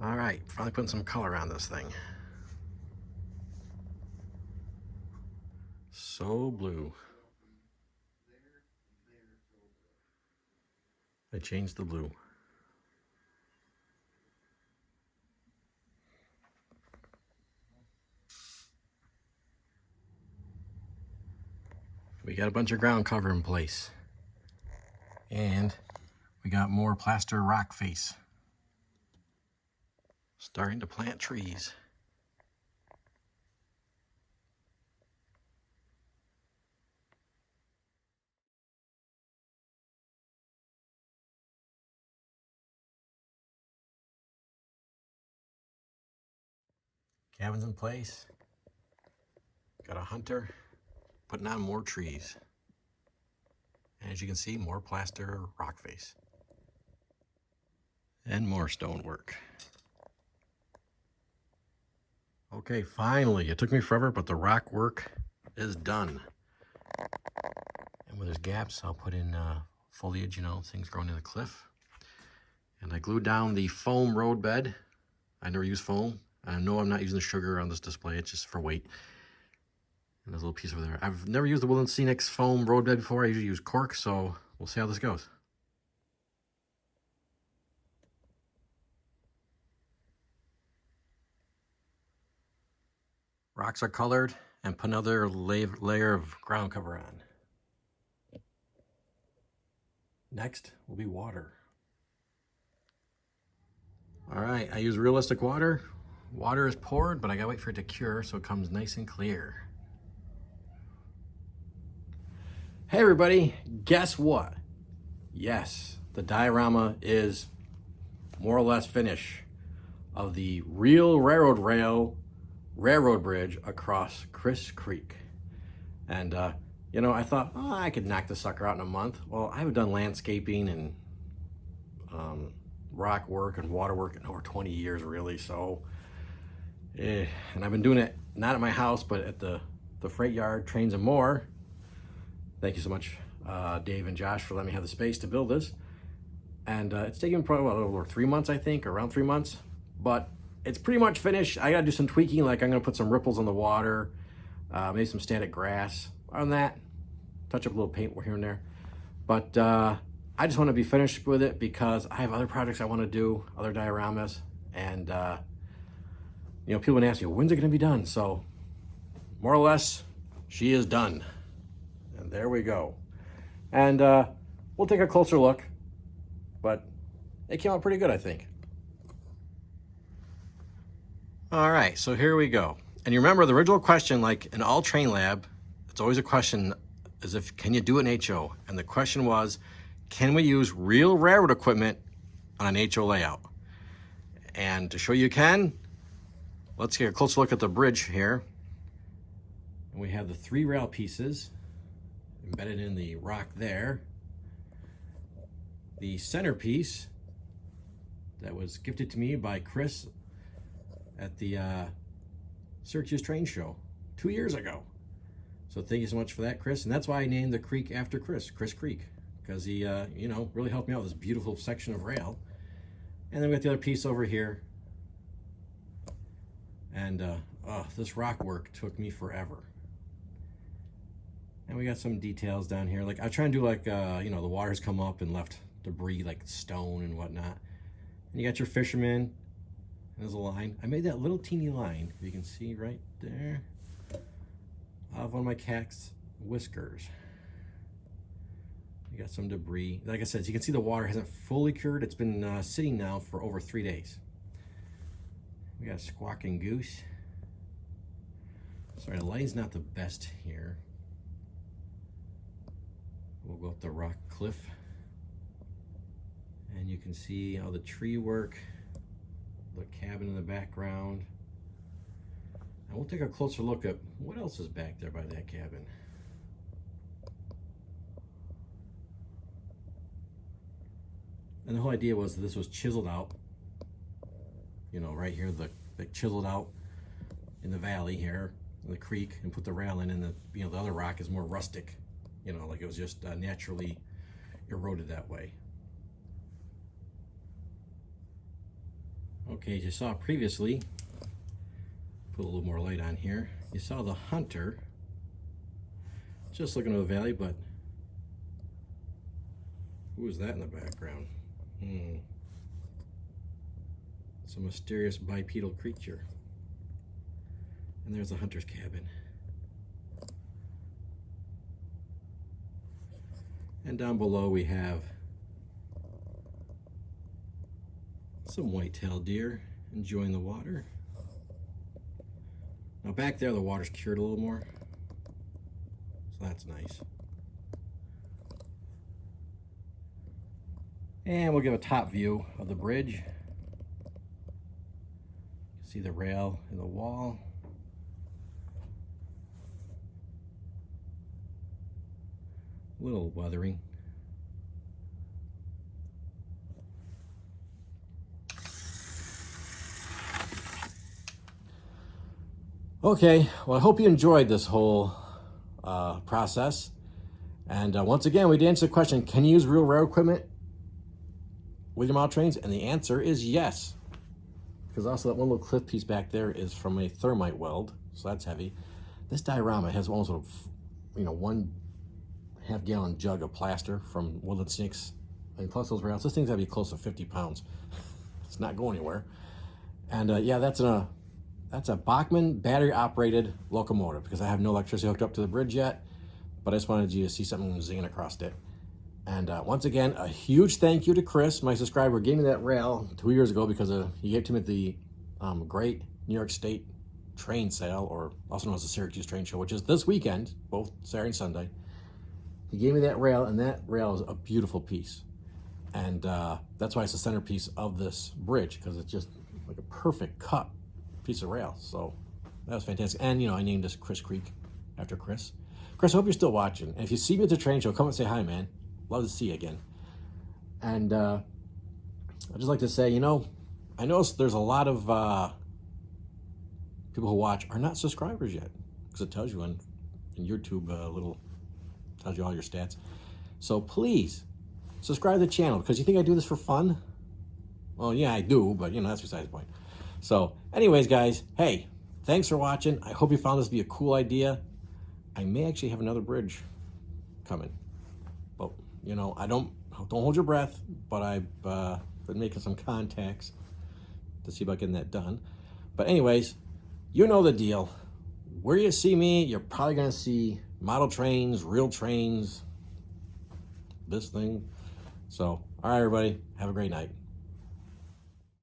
All right, finally putting some color on this thing. So blue. I changed the blue. We got a bunch of ground cover in place. And we got more plaster rock face. Starting to plant trees. Cabin's in place. Got a hunter putting on more trees. And as you can see, more plaster rock face. And more stonework. Okay, finally. It took me forever, but the rock work is done. And where there's gaps, I'll put in foliage, things growing in the cliff. And I glued down the foam road bed. I never use foam. I know I'm not using the sugar on this display. It's just for weight. And there's a little piece over there. I've never used the Woodland Scenics foam road bed before. I usually use cork, so we'll see how this goes. Rocks are colored, and put another layer of ground cover on. Next will be water. All right, I use realistic water. Water is poured, but I gotta wait for it to cure so it comes nice and clear. Hey everybody, guess what? Yes, the diorama is more or less finished of the real railroad bridge across Chris Creek. And I thought, I could knock the sucker out in a month. Well, I've done landscaping and rock work and water work in over 20 years really, so and I've been doing it not at my house but at the freight yard, Trains and More. Thank you so much, Dave and Josh, for letting me have the space to build this. And it's taken probably over 3 months, I think, around 3 months, but it's pretty much finished. I gotta do some tweaking, like I'm gonna put some ripples on the water, maybe some static grass. Other than that, touch up a little paint here and there. But I just want to be finished with it because I have other projects I want to do, other dioramas, and people would ask me, when's it going to be done? So more or less, she is done. And there we go. And we'll take a closer look, but it came out pretty good, I think. All right, so here we go. And you remember the original question, like in all train lab, it's always a question as if, can you do an HO? And the question was, can we use real railroad equipment on an HO layout? And to show you can, let's get a closer look at the bridge here. And we have the 3 rail pieces embedded in the rock there. The centerpiece that was gifted to me by Chris at the Syracuse Train Show 2 years ago. So thank you so much for that, Chris. And that's why I named the creek after Chris Creek, because he, really helped me out with this beautiful section of rail. And then we got the other piece over here. And this rock work took me forever. And we got some details down here. Like I try and do like, the water's come up and left debris like stone and whatnot. And you got your fisherman. And there's a line. I made that little teeny line, you can see right there, of one of my cat's whiskers. You got some debris. Like I said, as you can see, the water hasn't fully cured. It's been sitting now for over 3 days. We got a squawking goose. Sorry, the lighting's not the best here. We'll go up the rock cliff. And you can see all the tree work, the cabin in the background. And we'll take a closer look at what else is back there by that cabin. And the whole idea was that this was chiseled out, right here, the chiseled out in the valley here, in the creek, and put the rail in, and the other rock is more rustic, like it was just naturally eroded that way. Okay, as you saw previously, put a little more light on here, you saw the hunter just looking over the valley, but who is that in the background? It's a mysterious bipedal creature. And there's the hunter's cabin. And down below we have some white-tailed deer enjoying the water. Now back there the water's cured a little more, so that's nice. And we'll give a top view of the bridge. See the rail and the wall. Little weathering. Okay, well, I hope you enjoyed this whole process. And once again, we did answer the question, can you use real rail equipment with your model trains? And the answer is yes. Because also that one little cliff piece back there is from a thermite weld, so that's heavy. This diorama has almost a, 1.5 gallon jug of plaster from Woodland Snicks, and plus those rails. This thing's gotta be close to 50 pounds. It's not going anywhere. And yeah, that's a Bachmann battery operated locomotive, because I have no electricity hooked up to the bridge yet, but I just wanted you to see something zinging across it. And once again, a huge thank you to Chris, my subscriber, gave me that rail 2 years ago because he gave it to me at the Great New York State Train Sale, or also known as the Syracuse Train Show, which is this weekend, both Saturday and Sunday. He gave me that rail, and that rail is a beautiful piece. And that's why it's the centerpiece of this bridge, because it's just like a perfect cut piece of rail. So that was fantastic. And I named this Chris Creek after Chris. Chris, I hope you're still watching. And if you see me at the train show, come and say hi, man. Love to see you again. And I'd just like to say, I noticed there's a lot of people who watch are not subscribers yet, because it tells you in YouTube tells you all your stats. So please subscribe to the channel, because you think I do this for fun? Well, yeah, I do, but that's besides the point. So anyways, guys, hey, thanks for watching. I hope you found this to be a cool idea. I may actually have another bridge coming. But, I don't hold your breath, but I've been making some contacts to see about getting that done. But anyways, you know the deal. Where you see me, you're probably going to see model trains, real trains, this thing. So, all right, everybody, have a great night.